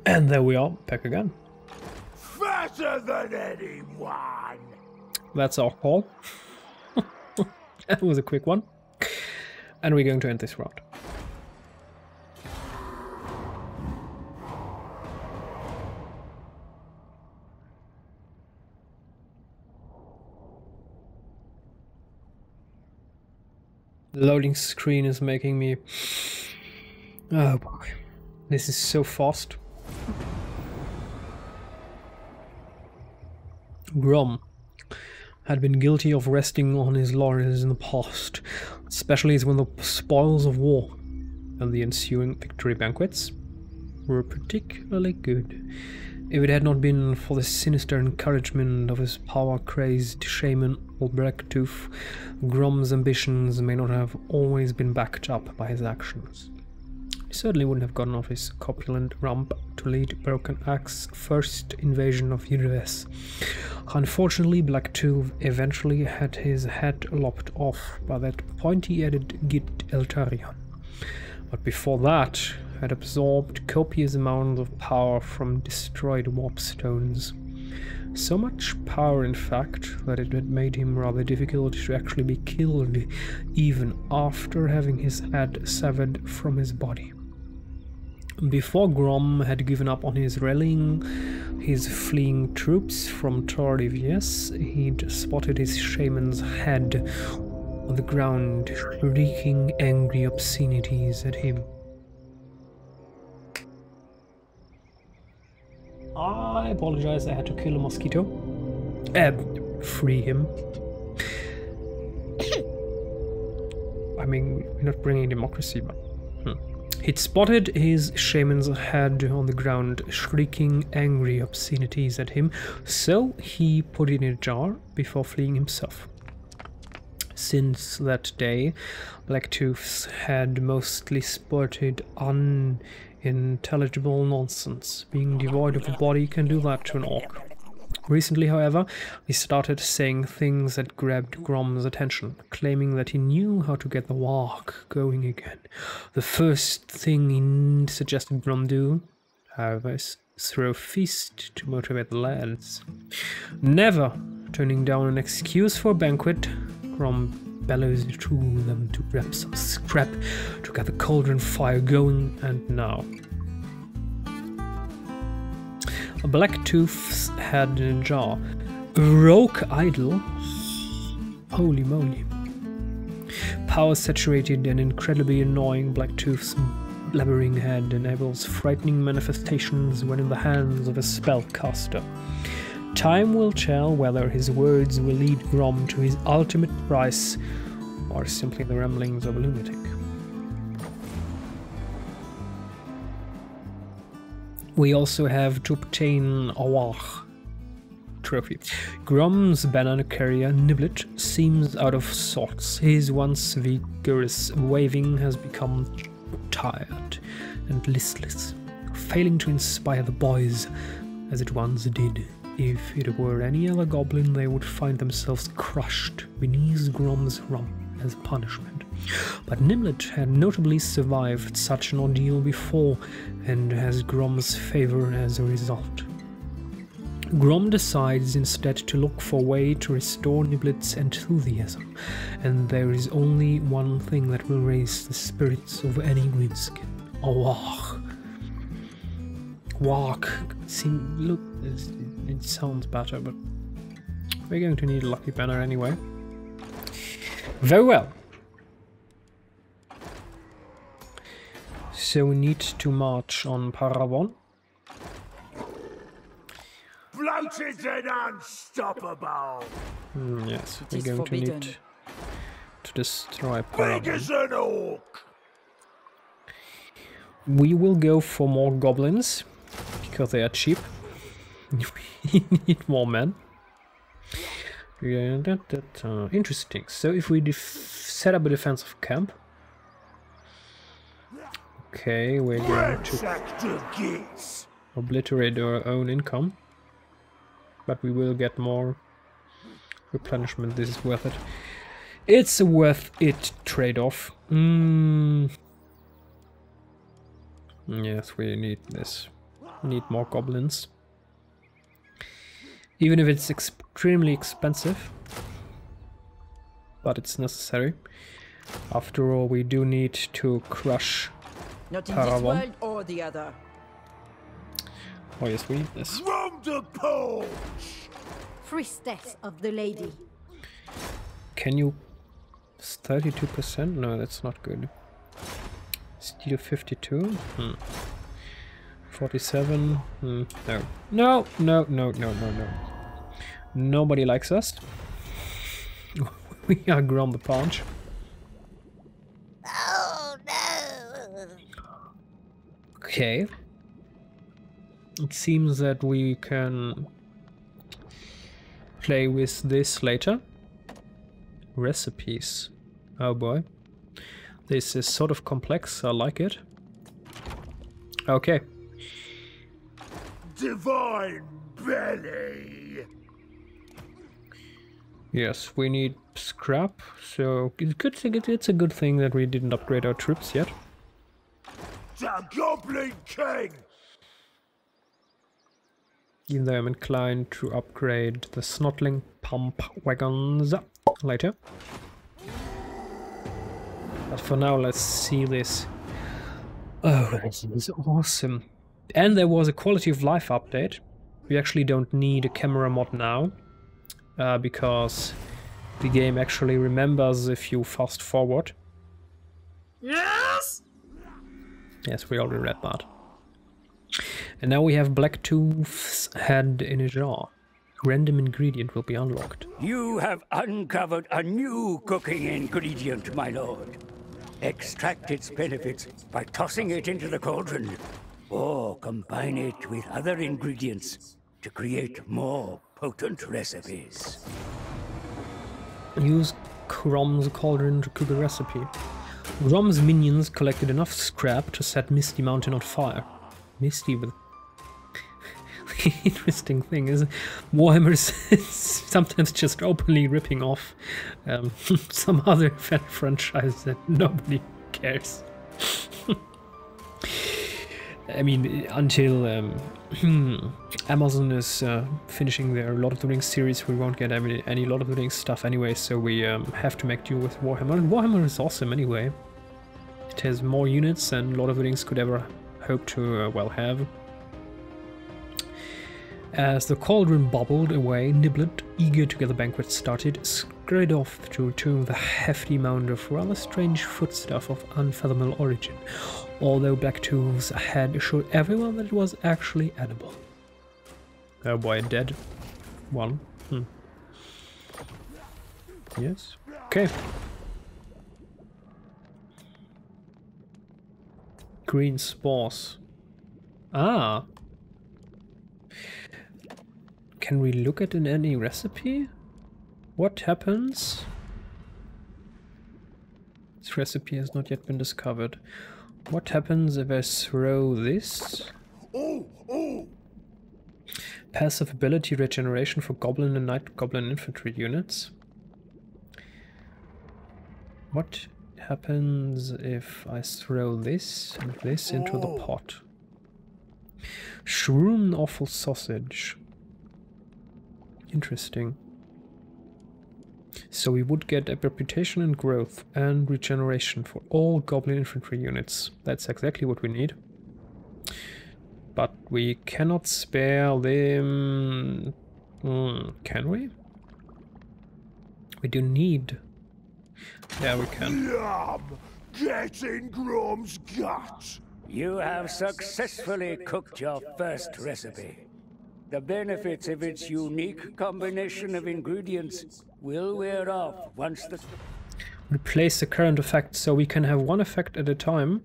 And there we are, back again. Fatter than anyone! That's our call. That was a quick one. And we're going to end this round. The loading screen is making me... Oh boy. This is so fast. Grom had been guilty of resting on his laurels in the past, especially when the spoils of war and the ensuing victory banquets were particularly good. If it had not been for the sinister encouragement of his power-crazed shaman Ulthuan, Grom's ambitions may not have always been backed up by his actions. He certainly wouldn't have gotten off his corpulent rump to lead Broken Axe's first invasion of universe. Unfortunately, Ulthuan eventually had his head lopped off by that pointy-headed git Eltharion. But before that, had absorbed copious amounts of power from destroyed warpstones. So much power, in fact, that it had made him rather difficult to actually be killed, even after having his head severed from his body. Before Grom had given up on his rallying his fleeing troops from Tardivius, he'd spotted his shaman's head on the ground, wreaking angry obscenities at him. I apologize, I had to kill a mosquito. Free him. I mean, we're not bringing democracy, but... He'd spotted his shaman's head on the ground, shrieking angry obscenities at him, so he put it in a jar before fleeing himself. Since that day, Blacktooth's had mostly spurted unintelligible nonsense. Being devoid of a body can do that to an orc. Recently, however, he started saying things that grabbed Grom's attention, claiming that he knew how to get the walk going again. The first thing he suggested Grom do, however, is throw a feast to motivate the lads. Never turning down an excuse for a banquet, Grom bellows to them to grab some scrap to get the cauldron fire going, and now... A Blacktooth's head in a jar. Rogue idol? Holy moly. Power-saturated and incredibly annoying, Blacktooth's blabbering head enables frightening manifestations when in the hands of a spellcaster. Time will tell whether his words will lead Grom to his ultimate prize, or simply the ramblings of a lunatic. We also have to obtain aaah trophy. Grom's banana carrier Niblet seems out of sorts. His once vigorous waving has become tired and listless, failing to inspire the boys as it once did. If it were any other goblin, they would find themselves crushed beneath Grom's rump as punishment. But Nimlet had notably survived such an ordeal before, and has Grom's favor as a result. Grom decides instead to look for a way to restore Niblet's enthusiasm, and there is only one thing that will raise the spirits of any greenskin: aaah. Walk. Look, it sounds better, but we're going to need a lucky banner anyway. Very well. So we need to march on Paravon. Bloated and unstoppable! Yes, we're going to need to destroy Paravon. Big as an orc! We will go for more goblins, because they are cheap. We need more men. Yeah, interesting. So if we set up a defensive camp, okay, we're going to obliterate our own income, but we will get more replenishment. This is worth it. It's a worth it trade-off. Yes, we need this. We need more goblins. Even if it's extremely expensive. But it's necessary. After all, we do need to crush Not in this Paragon. world or the other. Oh yes, we need this. From the PAUNCH! Priestess of the lady. Can you... 32%? No, that's not good. Steel 52? 47? No. No, no, no, no, no, no. Nobody likes us. We are Grom the PAUNCH. Oh no! Okay. It seems that we can play with this later. Recipes. Oh boy. This is sort of complex, I like it. Okay. Divine belly! Yes, we need scrap, so it's a good thing that we didn't upgrade our troops yet. The Goblin King! Even though I'm inclined to upgrade the Snotling pump wagons later. But for now, let's see this. Oh, this is awesome. And there was a quality of life update. We actually don't need a camera mod now. Because the game actually remembers if you fast forward. Yes! Yes, we already read that. And now we have Blacktooth's head in a jar. Random ingredient will be unlocked. You have uncovered a new cooking ingredient, my lord. Extract its benefits by tossing it into the cauldron, or combine it with other ingredients to create more potent recipes. Use Grom's cauldron to cook a recipe. Grom's minions collected enough scrap to set Misty Mountain on fire. Misty with... The interesting thing is Warhammer is sometimes just openly ripping off some other franchise that nobody cares. I mean, until Amazon is finishing their Lord of the Rings series, we won't get any Lord of the Rings stuff anyway, so we have to make do with Warhammer. And Warhammer is awesome anyway. It has more units than Lord of the Rings could ever hope to, well, have. As the cauldron bubbled away, Niblet, eager to get the banquet started, scurried off to return with a hefty mound of rather strange foodstuff of unfathomable origin, although Blacktooth's head assured everyone that it was actually edible. Oh boy, a dead one. Yes. Okay. Green spores. Ah. Can we look at any recipe? What happens? This recipe has not yet been discovered. What happens if I throw this? Passive ability regeneration for goblin and night goblin infantry units. What happens if I throw this and this into the pot? Shroom awful sausage. Interesting. So we would get a reputation and growth and regeneration for all goblin infantry units. That's exactly what we need. But we cannot spare them. Can we? We do need. Yeah, we can. Yum! Get in Grom's gut! You have successfully cooked your first recipe. The benefits of its unique combination of ingredients will wear off once the... Replace the current effect, so we can have one effect at a time.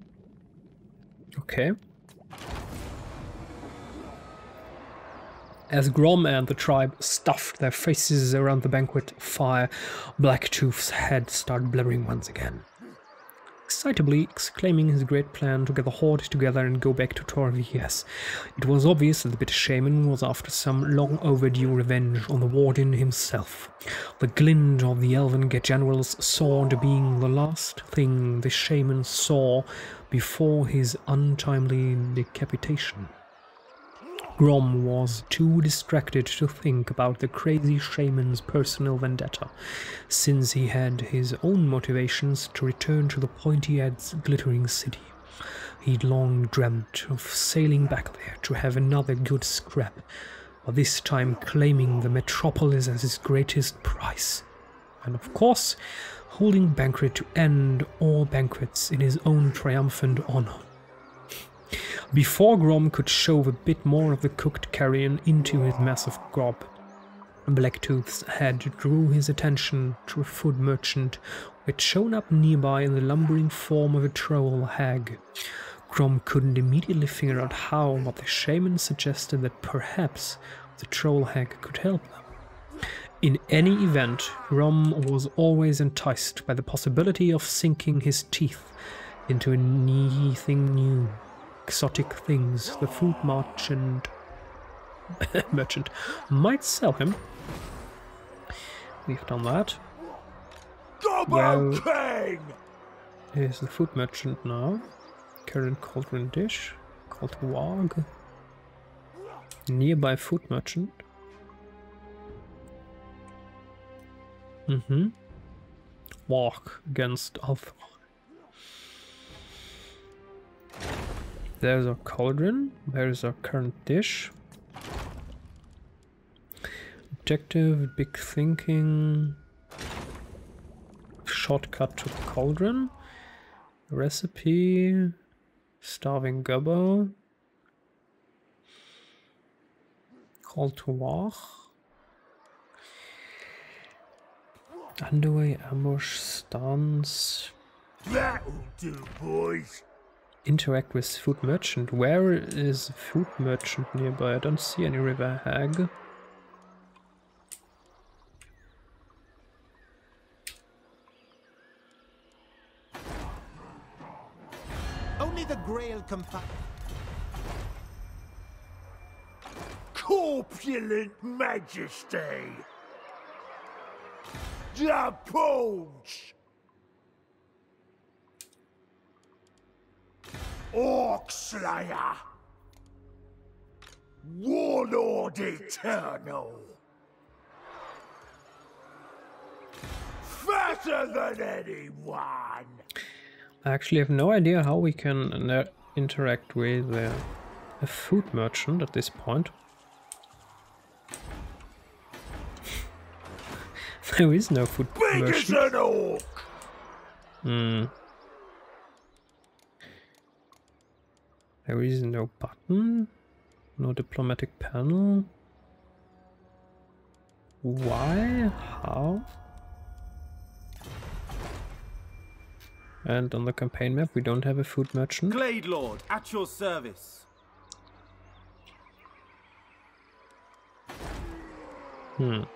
Okay. As Grom and the tribe stuffed their faces around the banquet fire, Blacktooth's head started blabbering once again, excitably exclaiming his great plan to get the horde together and go back to Torvies. It was obvious that the bitter shaman was after some long overdue revenge on the warden himself. The glint of the elven general's sword being the last thing the shaman saw before his untimely decapitation. Grom was too distracted to think about the crazy shaman's personal vendetta, since he had his own motivations to return to the Pointy-Head's glittering city. He'd long dreamt of sailing back there to have another good scrap, but this time claiming the metropolis as his greatest prize. And of course, holding banquet to end all banquets in his own triumphant honor. Before Grom could shove a bit more of the cooked carrion into his massive gob, Blacktooth's head drew his attention to a food merchant who had shown up nearby in the lumbering form of a troll hag. Grom couldn't immediately figure out how, but the shaman suggested that perhaps the troll hag could help them. In any event, Grom was always enticed by the possibility of sinking his teeth into anything new. Exotic things the food merchant might sell him. We've done that. Well, here's the food merchant now. Current cauldron dish. Called Warg. Nearby food merchant. Walk against Ulthuan. There's our cauldron. There's our current dish. Objective, big thinking. Shortcut to the cauldron. Recipe. Starving gobbo. Call to war. Underway, ambush, stance. That'll do, boys. Interact with food merchant. Where is food merchant nearby? I don't see any river hag. Only the Grail compound. Corpulent Majesty. The PAUNCH. Orc Slayer. Warlord Eternal. Fatter than anyone. I actually have no idea how we can interact with a food merchant at this point. There is no food Big as merchant. an orc. There is no button, no diplomatic panel. Why? How? And on the campaign map we don't have a food merchant. Glade Lord, at your service. Grom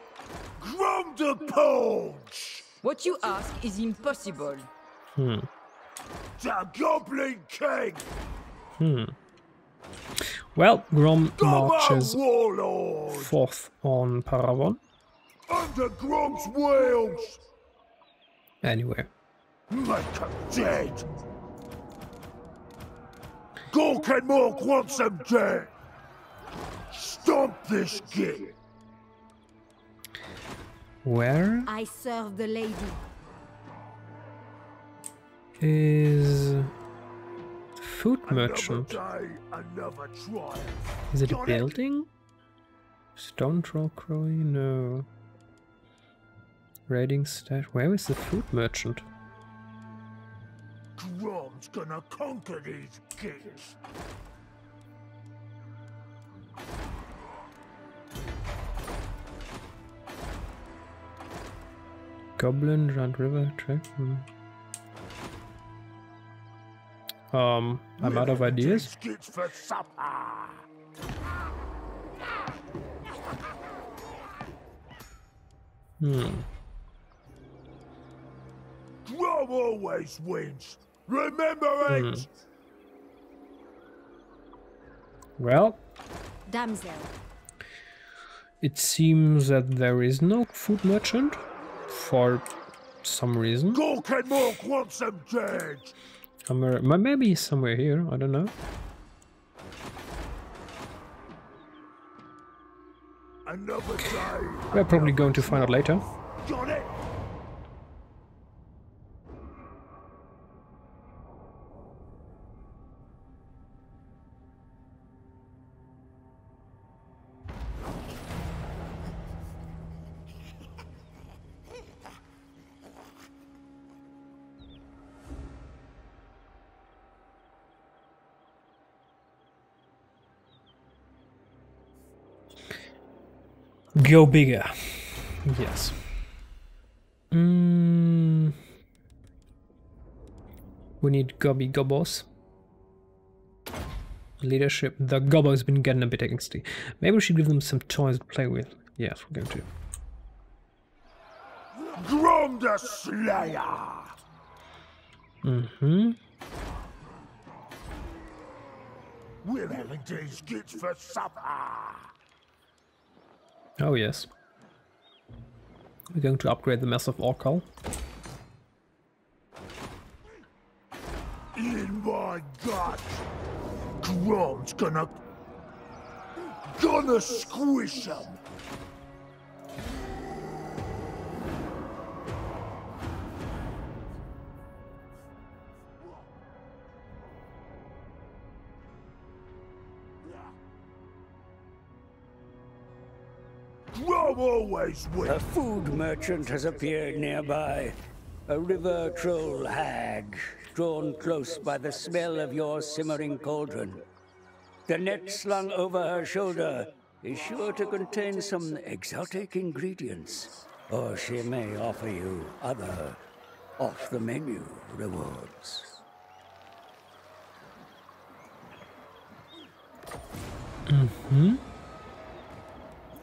the PAUNCH. What you ask is impossible. The Goblin King. Well, Grom Gobbo marches Warlord. forth on Paravon. Under Grom's wheels. Anyway. Make them dead. Gork and Mork wants them dead. Stomp this git. Where I serve the lady. is food merchant? Another day, another trial. Is it a Got it? building? Stone troll crowley? No. Raiding stash. Where is the food merchant? Grom's gonna conquer these gits. Goblin round river track. I'm out of ideas. Gits for supper. Grom always wins. Remember it. Well, Damsel. it seems that there is no food merchant for some reason. Gork and Mork wants them dead. Maybe somewhere here, I don't know. Another day. We're probably going to find out later. Got it. Go bigger. Yes. We need gobbos. Leadership. The gobbo has been getting a bit angsty. Maybe we should give them some toys to play with. Yes, we're going to. Grom the Slayer. We're having these kids for supper. Oh yes. We're going to upgrade the massive orcal. In my gut. Grom's gonna squish him. Grom always wins. A food merchant has appeared nearby. A river troll hag, drawn close by the smell of your simmering cauldron. The net slung over her shoulder is sure to contain some exotic ingredients, or she may offer you other off-the-menu rewards.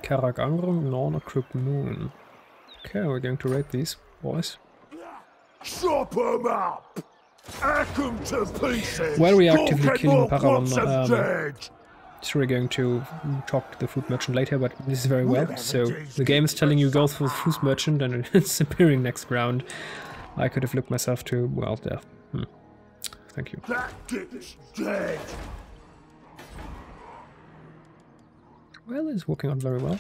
Karak Angrum, Norna Crook Moon. Okay, we're going to raid these boys. Chop 'em up! Hack 'em to pieces! While we're actively killing Paragon, dead! so we're going to talk to the food merchant later, but this is very well. So the game is telling you go for the food merchant and it's appearing next round. I could have looked myself to, well, death. Thank you. That gets dead! Well, it's working out very well.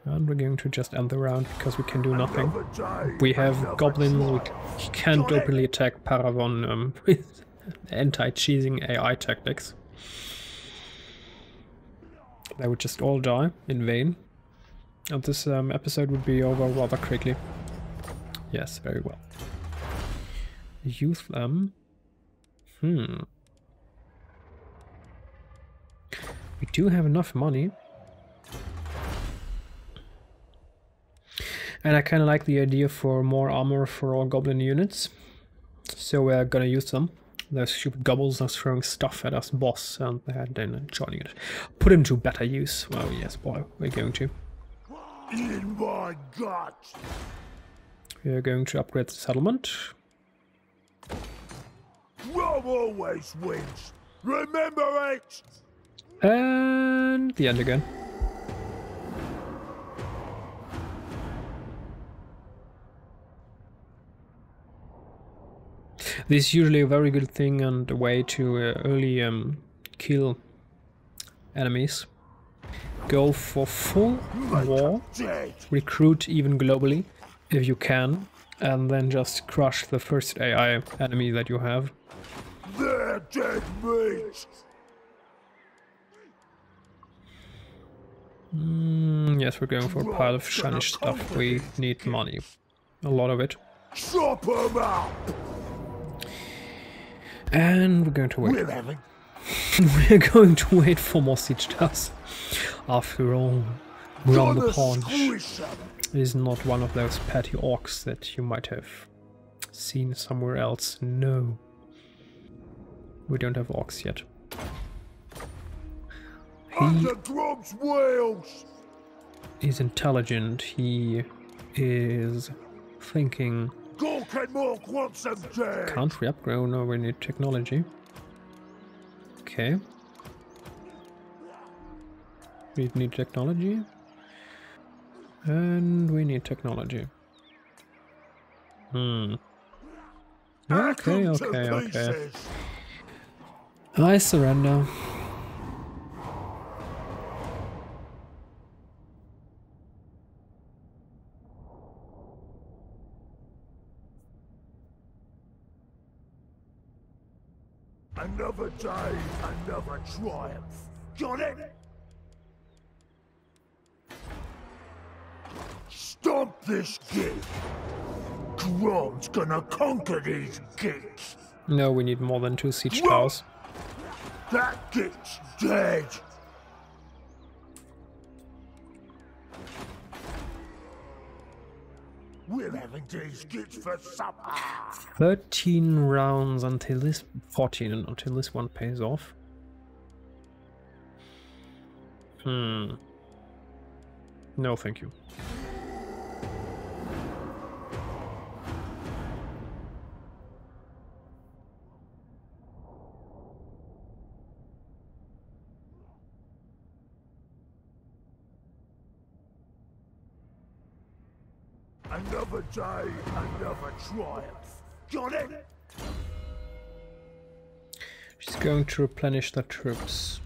And we're going to just end the round because we can do nothing. We have goblins, we can't openly attack Paragon with anti-cheesing AI tactics. They would just all die in vain. And this episode would be over rather quickly. Yes, very well. Youth them. We do have enough money. And I kind of like the idea for more armor for all goblin units. So we're gonna use them. Those stupid goblins are throwing stuff at us, boss, and then joining it. Put him to better use. Oh yes, boy, we're going to. In my gut! We're going to upgrade the settlement. Grom always wins! Remember it! And the end again. This is usually a very good thing and a way to early kill enemies. Go for full war, recruit even globally if you can, and then just crush the first AI enemy that you have. They're dead meat! Yes, we're going for a pile of shiny stuff. We need money. A lot of it. Chop 'em up! And we're going to wait. We're going to wait for more siege towers. After all, Grom the PAUNCH is not one of those petty orcs that you might have seen somewhere else. No. We don't have orcs yet. He is intelligent. He is thinking. Can't we upgrade? No, we need technology. Okay. We need technology. And we need technology. Okay. I surrender. Another day, another triumph. Got it? Stomp this gate. Grom's gonna conquer these gates. No, we need more than 2 siege towers. That gate's dead. We're having these gates for supper. 13 rounds until this... 14 until this one pays off. No, thank you. Another day, another triumph. Got it? She's going to replenish the troops.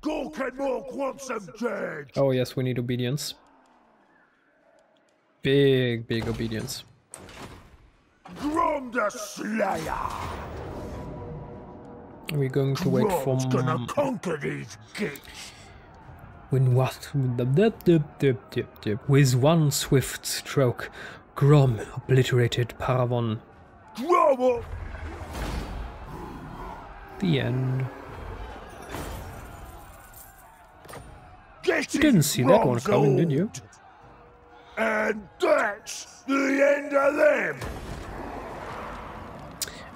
Gorkenmork wants them dead. Oh yes, we need obedience. Big obedience. Grom the Slayer. We're going to wait for... Grom's gonna conquer these gates. When what? With one swift stroke, Grom obliterated Paravon. Grom! The end. You didn't see that one coming, did you? And that's the end of them.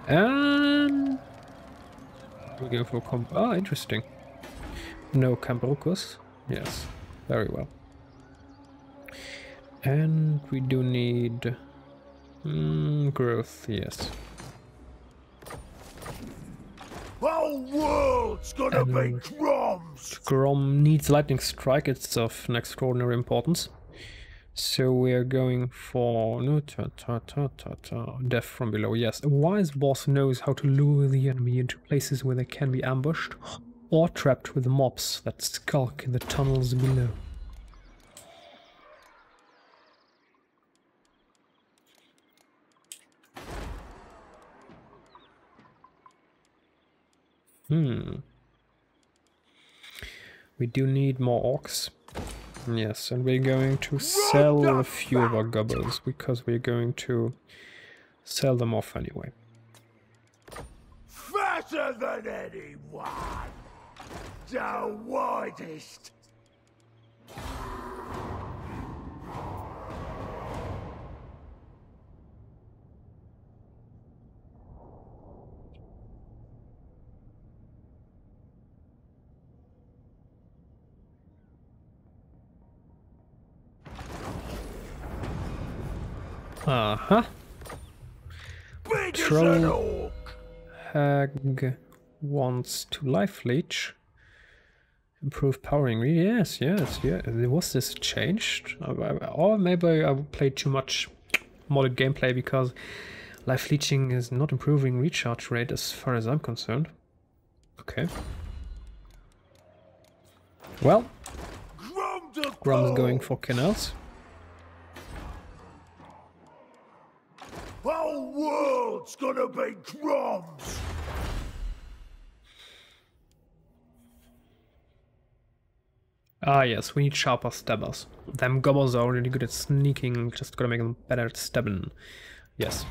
And we go for interesting. No Cambrokus. Yes, very well. And we do need growth, yes. Whole world's gonna be Grom's. Grom needs lightning strike, it's of an extraordinary importance. So we're going for death from below, yes. A wise boss knows how to lure the enemy into places where they can be ambushed or trapped with mobs that skulk in the tunnels below. We do need more orcs. Yes, and we're going to sell a few of our gobbos because we're going to sell them off anyway. Fatter than anyone. The widest. Troll Hag wants to life leech. Improve powering. Yes. Was this changed? Or maybe I played too much modded gameplay because life leeching is not improving recharge rate as far as I'm concerned. Okay. Well, Grom is going for canals. Whole world's gonna be Grom's. Ah yes, we need sharper stabbers. Them gobbos are really good at sneaking, just gotta make them better at stabbing. Yes.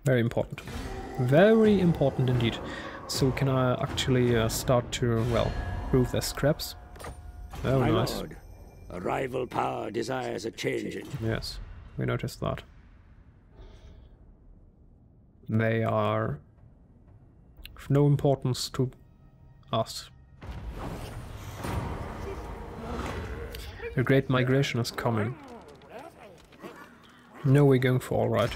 Very important. Very important indeed. So we can actually start to, well, prove their scraps. Oh, My nice. lord, a rival power desires a change in... Yes, we noticed that. They are of no importance to us. A great migration is coming. No, we're going for all right.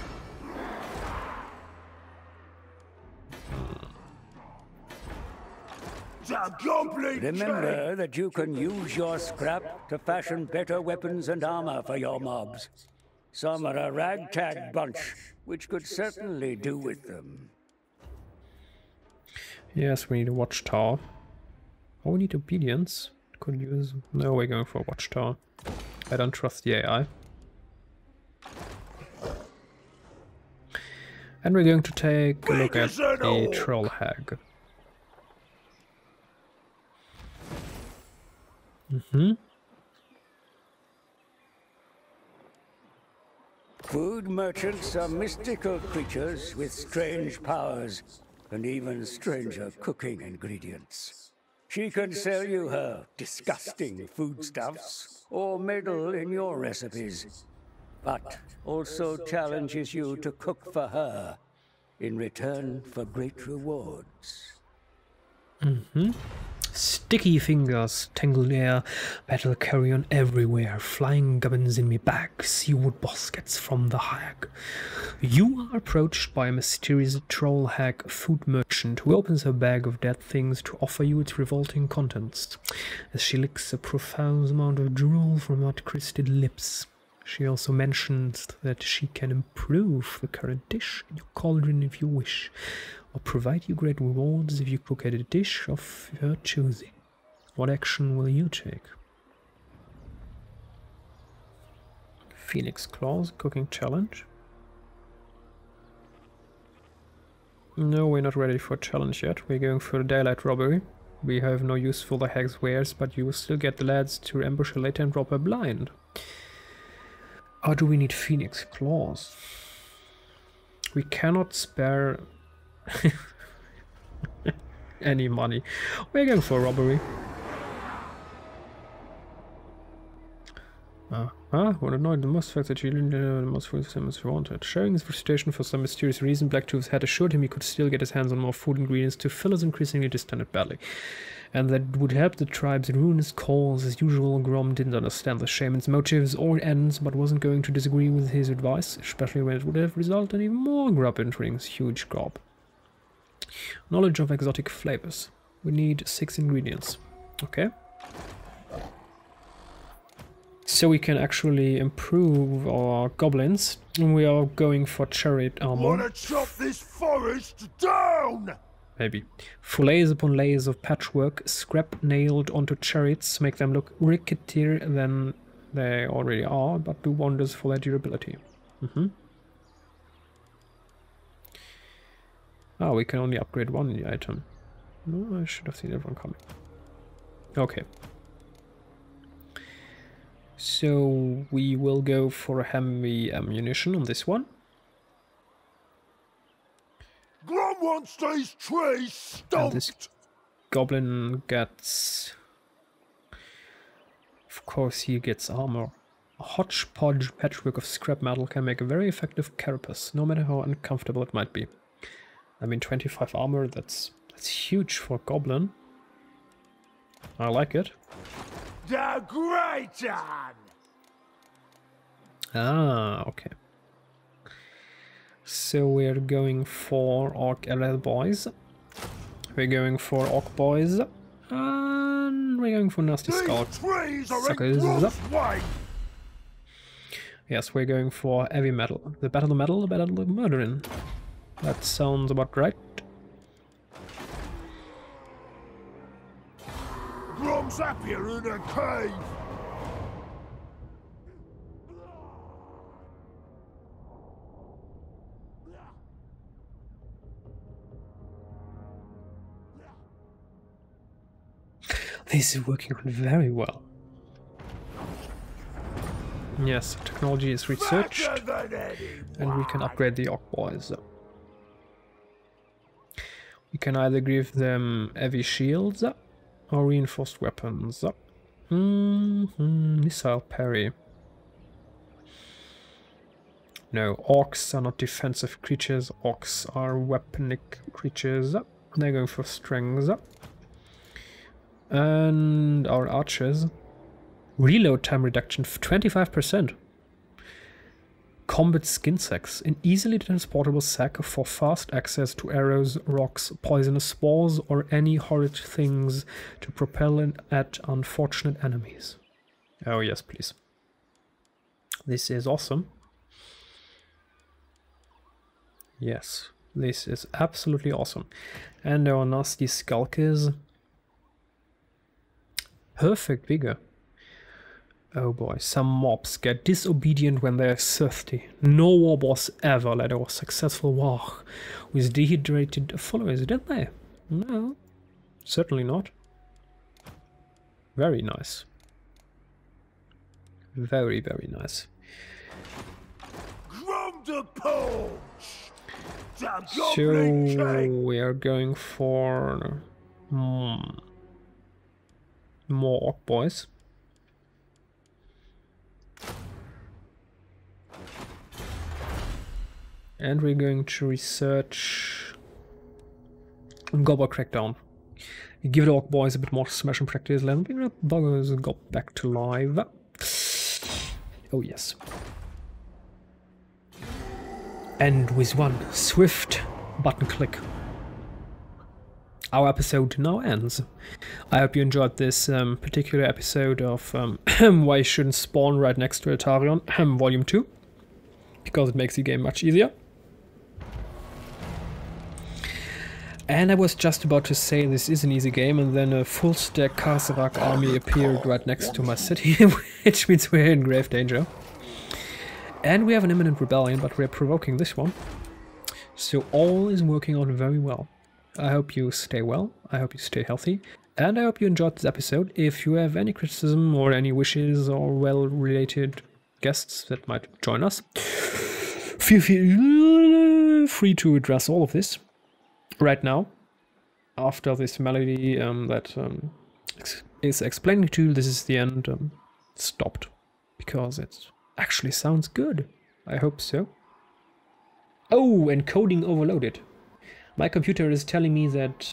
Remember that you can use your scrap to fashion better weapons and armor for your mobs. Some are a ragtag bunch, which could certainly do with them. Yes, we need a watchtower. Oh, we need obedience. Could use... No, we're going for a watchtower. I don't trust the AI. And we're going to take a look at Big as an the orc. troll hag. Food merchants are mystical creatures with strange powers and even stranger cooking ingredients. She can sell you her disgusting foodstuffs or meddle in your recipes, but also challenges you to cook for her in return for great rewards. Sticky fingers, tangled hair, battle carrion everywhere, flying gubbins in me bag, seawood baskets from the hag. You are approached by a mysterious troll hag food merchant who opens her bag of dead things to offer you its revolting contents. As she licks a profound amount of drool from mud-crested lips, she also mentions that she can improve the current dish in your cauldron if you wish, or provide you great rewards if you cook a dish of her choosing. What action will you take? Phoenix Claws cooking challenge. No, we're not ready for a challenge yet. We're going for a daylight robbery. We have no use for the hag's wares, but you will still get the lads to ambush her later and rob her blind. Or do we need Phoenix Claws? We cannot spare any money. We're going for robbery. When annoyed, the most fact that she didn't the most food him as wanted. Sharing his frustration for some mysterious reason, Blacktooth had assured him he could still get his hands on more food ingredients to fill his increasingly distended belly, and that would help the tribe's ruinous cause. As usual, Grom didn't understand the shaman's motives or ends, but wasn't going to disagree with his advice, especially when it would have resulted in even more grub entering his huge gob. Knowledge of exotic flavors. We need 6 ingredients. Okay. So we can actually improve our goblins. We are going for chariot armor. Wanna chop this forest down? Maybe. Fillets upon layers of patchwork, scrap nailed onto chariots, make them look ricketier than they already are, but do wonders for their durability. Ah, we can only upgrade one item. No, I should have seen everyone coming. Okay. So we will go for heavy ammunition on this one. Grom wants these trees And stomped. this goblin gets... Of course he gets armor. A hodgepodge patchwork of scrap metal can make a very effective carapace, no matter how uncomfortable it might be. I mean, 25 armor, that's huge for a goblin. I like it. The Great One! Ah, okay. So we're going for Orc LL boys. We're going for Orc boys. And we're going for Nasty Skull These trees are in suckers. Grom's way! Yes, we're going for heavy metal. The battle of metal, the battle of murdering. That sounds about right. Grom's happier in a cave! This is working out very well. Yes, technology is researched, Better than anyone. and we can upgrade the Orc boys. We can either give them heavy shields or reinforced weapons. Missile parry. No, orcs are not defensive creatures. Orcs are weaponic creatures. They're going for strength. And our archers. Reload time reduction, 25%. Combat skin sacks, an easily transportable sack for fast access to arrows, rocks, poisonous spores, or any horrid things to propel at unfortunate enemies. Oh yes, please. This is awesome. Yes, this is absolutely awesome. And our nasty skulkers. Perfect vigor. Oh boy, some mobs get disobedient when they're thirsty. No war boss ever led a successful war with dehydrated followers, did they? No, certainly not. Very nice. Very, very nice. Grom the PAUNCH! So we are going for more orc boys. And we're going to research Gobbo Crackdown. Give the orc boys a bit more smash and practice. Let the buggers go back to life. Oh yes. And with one swift button click, our episode now ends. I hope you enjoyed this particular episode of why you shouldn't spawn right next to Eltharion, Volume 2, because it makes the game much easier. And I was just about to say this is an easy game, and then a full stack Karsarak army appeared right next to my city, which means we're in grave danger. And we have an imminent rebellion, but we're provoking this one. So all is working out very well. I hope you stay well, I hope you stay healthy, and I hope you enjoyed this episode. If you have any criticism or any wishes or well-related guests that might join us, feel free to address all of this. Right now, after this melody that is explaining to you, this is the end, stopped, because it actually sounds good. I hope so. Oh, encoding overloaded. My computer is telling me that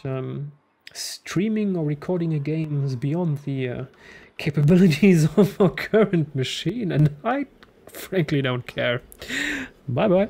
streaming or recording a game is beyond the capabilities of our current machine, and I frankly don't care. Bye bye.